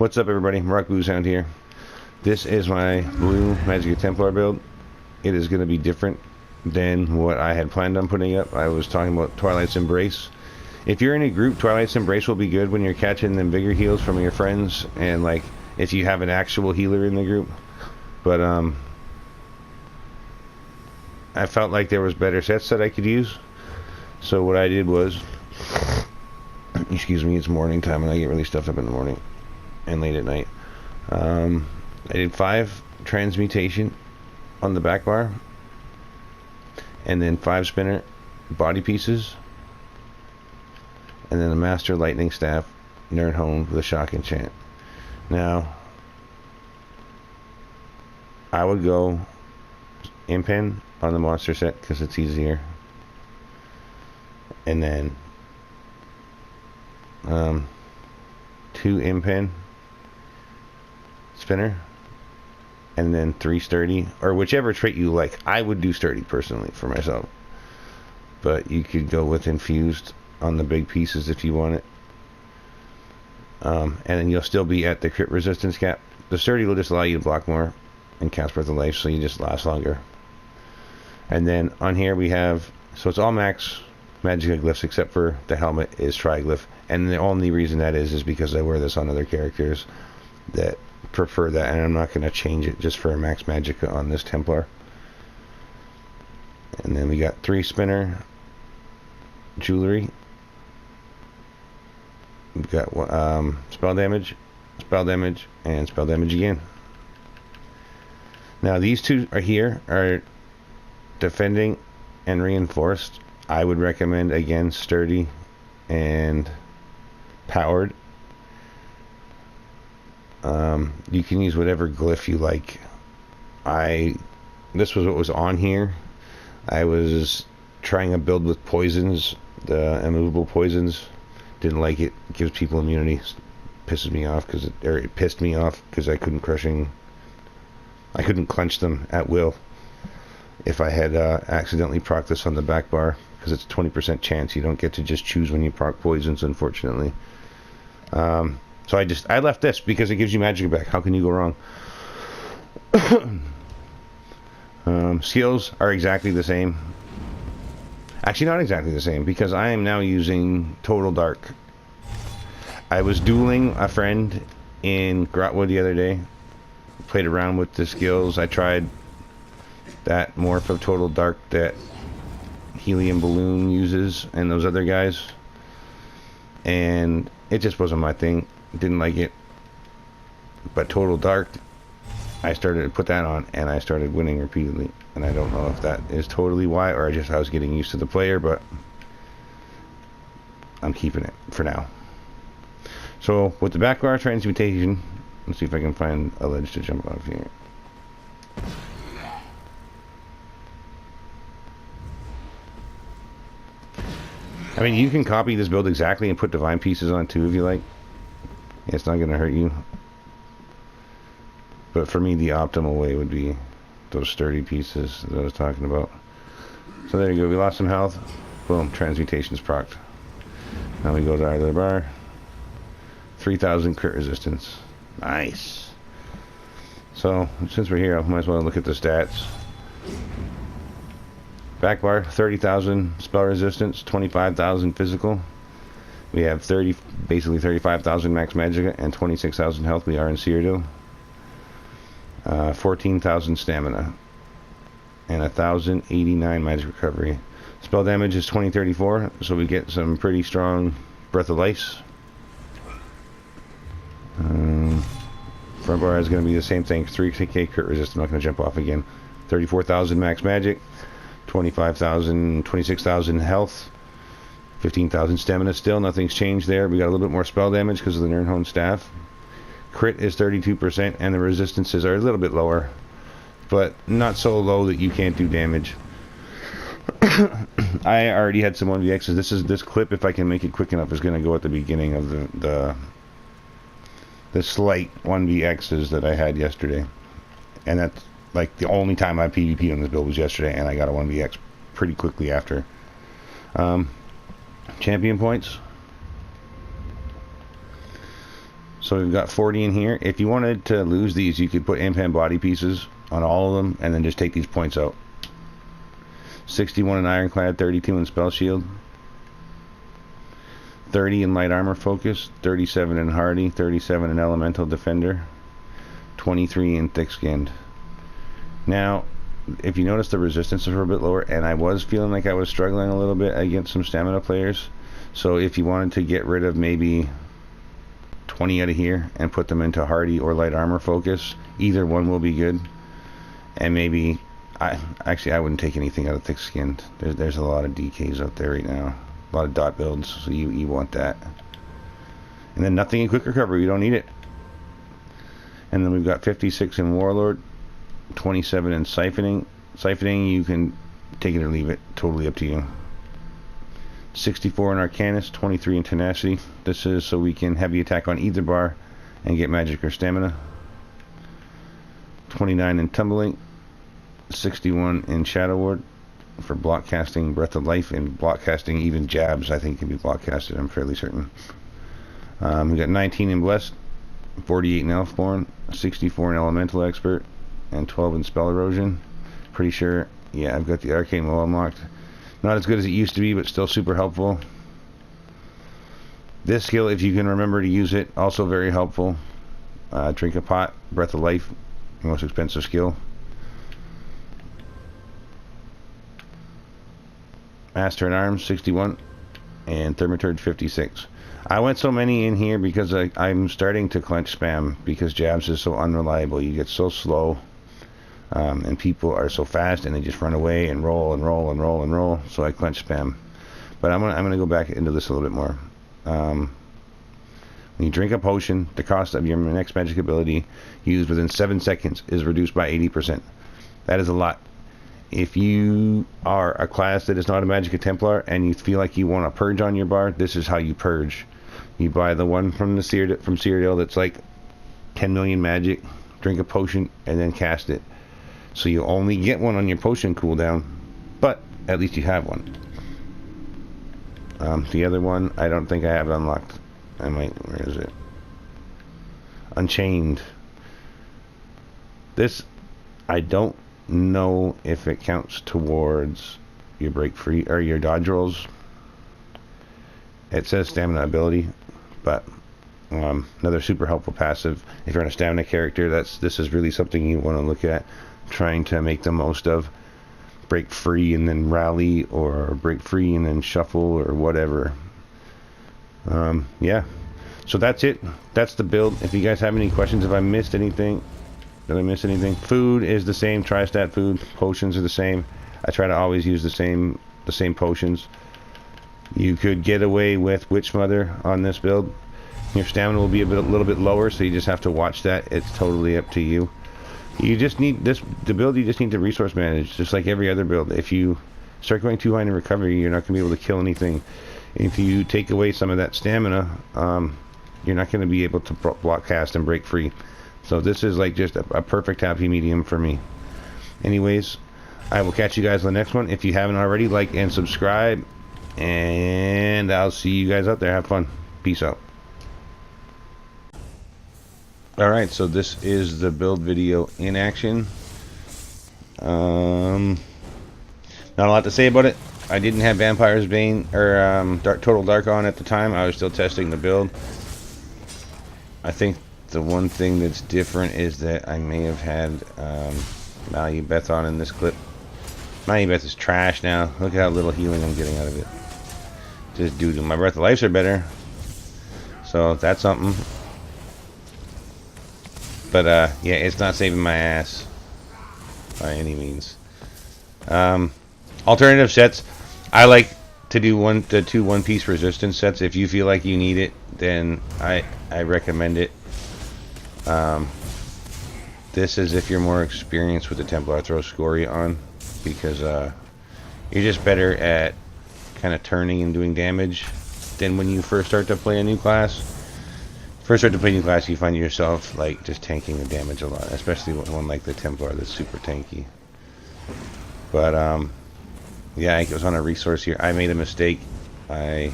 What's up, everybody? Rock Blue Sound here. This is my blue Magic Templar build. It is going to be different than what I had planned on putting up. I was talking about Twilight's Embrace. If you're in a group, Twilight's Embrace will be good when you're catching them bigger heals from your friends, and like if you have an actual healer in the group. But I felt like there was better sets that I could use. So what I did was, excuse me, it's morning time and I get really stuffed up in the morning and late at night. I did 5 transmutation on the back bar, and then 5 spinner body pieces, and then a master lightning staff nerd home with a shock enchant. Now I would go impen on the monster set because it's easier, and then 2 impen spinner, and then 3 sturdy, or whichever trait you like. I would do sturdy personally for myself, but you could go with infused on the big pieces if you want it. And then you'll still be at the crit resistance cap. The sturdy will just allow you to block more and cast Breath of Life, so you just last longer. And then on here we have, so it's all max Magicka glyphs except for the helmet is triglyph, and the only reason that is because I wear this on other characters that prefer that, and I'm not going to change it just for a max Magicka on this Templar. And then we got 3 spinner jewelry. We've got spell damage, and spell damage again. Now these 2 are here are defending and reinforced. I would recommend again sturdy and powered. You can use whatever glyph you like. This was what was on here. I was trying a build with poisons, the immovable poisons. Didn't like it. It gives people immunity. Pisses me off because it pissed me off because I couldn't clench them at will if I had accidentally proc this on the back bar, because it's a 20% chance. You don't get to just choose when you proc poisons, unfortunately. So I left this because it gives you Magicka back. How can you go wrong? Skills are exactly the same. Actually, not exactly the same, because I am now using Total Dark. I was dueling a friend in Grotwood the other day. Played around with the skills. I tried that morph of Total Dark that Helium Balloon uses and those other guys, and it just wasn't my thing. Didn't like it. But Total Dark, I started to put that on and I started winning repeatedly, and I don't know if that is totally why or just I was getting used to the player, but I'm keeping it for now. So with the back bar transmutation, let's see if I can find a ledge to jump off here. I mean, you can copy this build exactly and put divine pieces on too if you like. It's not going to hurt you. But for me, the optimal way would be those sturdy pieces that I was talking about. So there you go. We lost some health. Boom. Transmutation's procced. Now we go to our other bar. 3,000 crit resistance. Nice. So, since we're here, I might as well look at the stats. Back bar, 30,000 spell resistance, 25,000 physical. We have basically 35,000 max Magicka and 26,000 health. We are in Cyrodiil. 14,000 stamina and 1,089 magic recovery. Spell damage is 2034, so we get some pretty strong Breath of Life. Front bar is going to be the same thing. 3k crit resist. I'm not going to jump off again. 34,000 max magic, 25,000, 26,000 health, 15,000 stamina. Still, nothing's changed there. We got a little bit more spell damage because of the Nirnhone staff. Crit is 32%, and the resistances are a little bit lower, but not so low that you can't do damage. I already had some 1vx's. This clip, if I can make it quick enough, is going to go at the beginning of the slight 1vx's that I had yesterday, and that's like the only time I PvP'd on this build was yesterday, and I got a 1vx pretty quickly after. Champion points. So we've got 40 in here. If you wanted to lose these, you could put impan body pieces on all of them and then just take these points out. 61 in ironclad, 32 in spell shield, 30 in light armor focus, 37 in hardy, 37 in elemental defender, 23 in thick skinned. Now, if you notice, the resistances were a bit lower, and I was feeling like I was struggling a little bit against some stamina players. So if you wanted to get rid of maybe 20 out of here and put them into hardy or light armor focus, either one will be good. And maybe I wouldn't take anything out of thick skinned. There's a lot of DKs out there right now, a lot of dot builds, so you want that. And then nothing in quick recovery, you don't need it. And then we've got 56 in warlord, 27 in siphoning. Siphoning, you can take it or leave it, totally up to you. 64 in arcanist, 23 in tenacity. This is so we can heavy attack on either bar and get magic or stamina. 29 in tumbling, 61 in shadow ward for block casting breath of life, and block casting even jabs I think can be block casted, I'm fairly certain. We got 19 in blessed, 48 in elfborn, 64 in elemental expert, and 12 in spell erosion. Pretty sure, yeah, I've got the arcane well unlocked. Not as good as it used to be, but still super helpful. This skill, if you can remember to use it, also very helpful. Drink a pot, breath of life, most expensive skill. Master at arms 61 and Thermaturge 56. I went so many in here because I'm starting to clench spam because jabs is so unreliable. You get so slow, and people are so fast and they just run away and roll and roll and roll and roll. So I clench spam. But I'm gonna go back into this a little bit more. When you drink a potion, the cost of your next magic ability used within 7 seconds is reduced by 80%. That is a lot. If you are a class that is not a Magicka Templar and you feel like you want to purge on your bar, this is how you purge. You buy the one from Cyrodiil that's like 10 million magic, drink a potion, and then cast it. So you only get one on your potion cooldown, but at least you have one. The other one, I don't think I have it unlocked. I might, where is it? Unchained. This, I don't know if it counts towards your break free or your dodge rolls. It says stamina ability, but another super helpful passive. If you're on a stamina character, this is really something you want to look at, trying to make the most of. Break free and then rally, or break free and then shuffle, or whatever. Yeah, so that's it. That's the build. If you guys have any questions, if I missed anything, did I miss anything? Food is the same, tri-stat food. Potions are the same. I try to always use the same potions. You could get away with Witch Mother on this build. Your stamina will be a little bit lower, so you just have to watch that. It's totally up to you. You just need the build. You just need to resource manage, just like every other build. If you start going too high in recovery, you're not going to be able to kill anything. If you take away some of that stamina, you're not going to be able to block cast and break free. So this is like just a perfect happy medium for me. Anyways, I will catch you guys on the next one. If you haven't already, like and subscribe, and I'll see you guys out there. Have fun. Peace out. Alright, so this is the build video in action. Not a lot to say about it. I didn't have Vampire's Bane or Total Dark on at the time. I was still testing the build. I think the one thing that's different is that I may have had Malubeth on in this clip. Malubeth is trash now. Look at how little healing I'm getting out of it. Just due to my Breath of Lives are better. So that's something. But yeah, it's not saving my ass by any means. Alternative sets, I like to do the 2 one-piece resistance sets. If you feel like you need it, then I recommend it. This is if you're more experienced with the Templar. Throw Scoria on, because you're just better at kind of turning and doing damage than when you first start to play a new class. You find yourself like just tanking the damage a lot, especially one like the Templar that's super tanky. But yeah, I was on a resource here. I made a mistake. I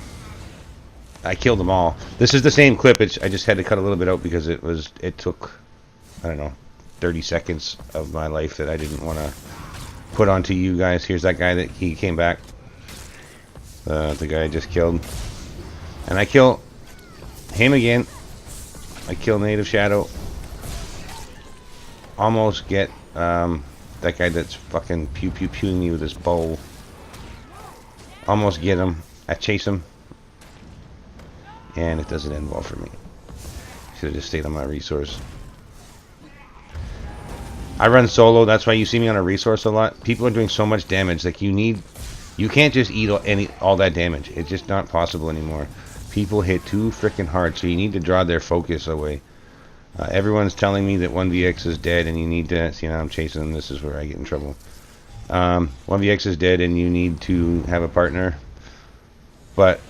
I killed them all. This is the same clip. I just had to cut a little bit out because it took, I don't know, 30 seconds of my life that I didn't want to put onto you guys. Here's that guy that he came back. The guy I just killed. And I kill him again. I kill Native Shadow. Almost get that guy that's fucking pew-pew-pewing me with his bow. Almost get him. I chase him. And it doesn't end well for me. Should have just stayed on my resource. I run solo. That's why you see me on a resource a lot. People are doing so much damage. Like you can't just eat all that damage. It's just not possible anymore. People hit too freaking hard, so you need to draw their focus away. Everyone's telling me that 1VX is dead, and you need to. See, now I'm chasing them. This is where I get in trouble. 1VX is dead, and you need to have a partner. But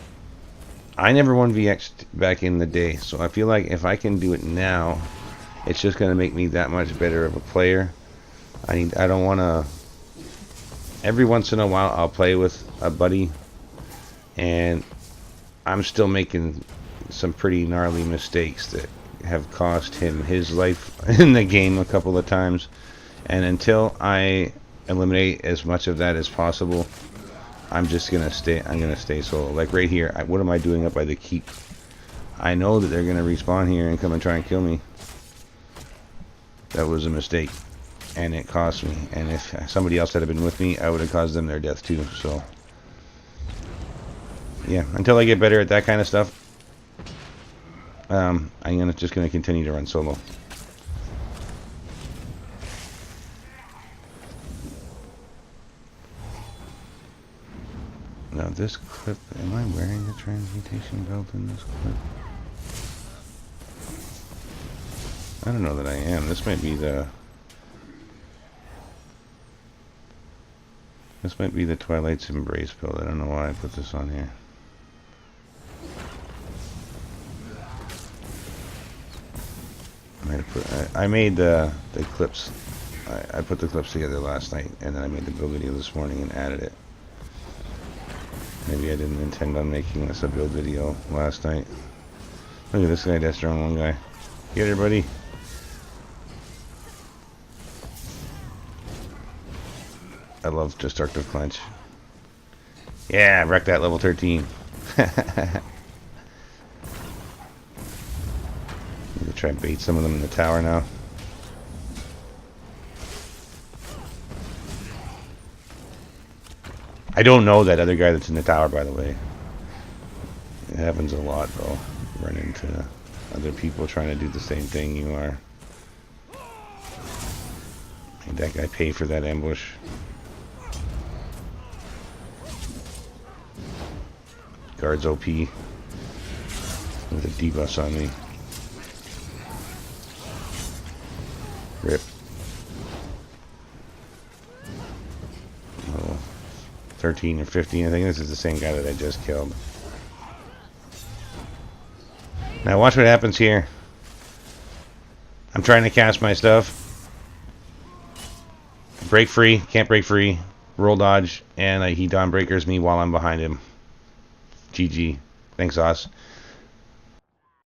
I never 1VX'd back in the day, so I feel like if I can do it now, it's just going to make me that much better of a player. I don't want to... Every once in a while, I'll play with a buddy, and I'm still making some pretty gnarly mistakes that have cost him his life in the game a couple of times. And until I eliminate as much of that as possible, I'm just gonna stay solo. Like right here, what am I doing up by the keep? I know that they're gonna respawn here and come and try and kill me. That was a mistake, and it cost me. And if somebody else had been with me, I would have caused them their death too. So yeah, until I get better at that kind of stuff, I'm just gonna continue to run solo. Now this clip, am I wearing the transmutation belt in this clip? I don't know that I am. This might be the Twilight's Embrace build. I don't know why I put this on here. I made the clips. I put the clips together last night, and then I made the build video this morning and added it. Maybe I didn't intend on making this a build video last night. Look at this guy, that's strong one guy. Get her, buddy. I love Destructive Clench. Yeah, wreck that level 13. Need to try and bait some of them in the tower now. I don't know that other guy that's in the tower, by the way. It happens a lot, though. Run into other people trying to do the same thing you are. Made that guy pay for that ambush. Guard's OP. With a debuff on me. Rip. Oh, 13 or 15. I think this is the same guy that I just killed. Now watch what happens here. I'm trying to cast my stuff. Break free. Can't break free. Roll dodge. And he dawn breakers me while I'm behind him. GG. Thanks, Os.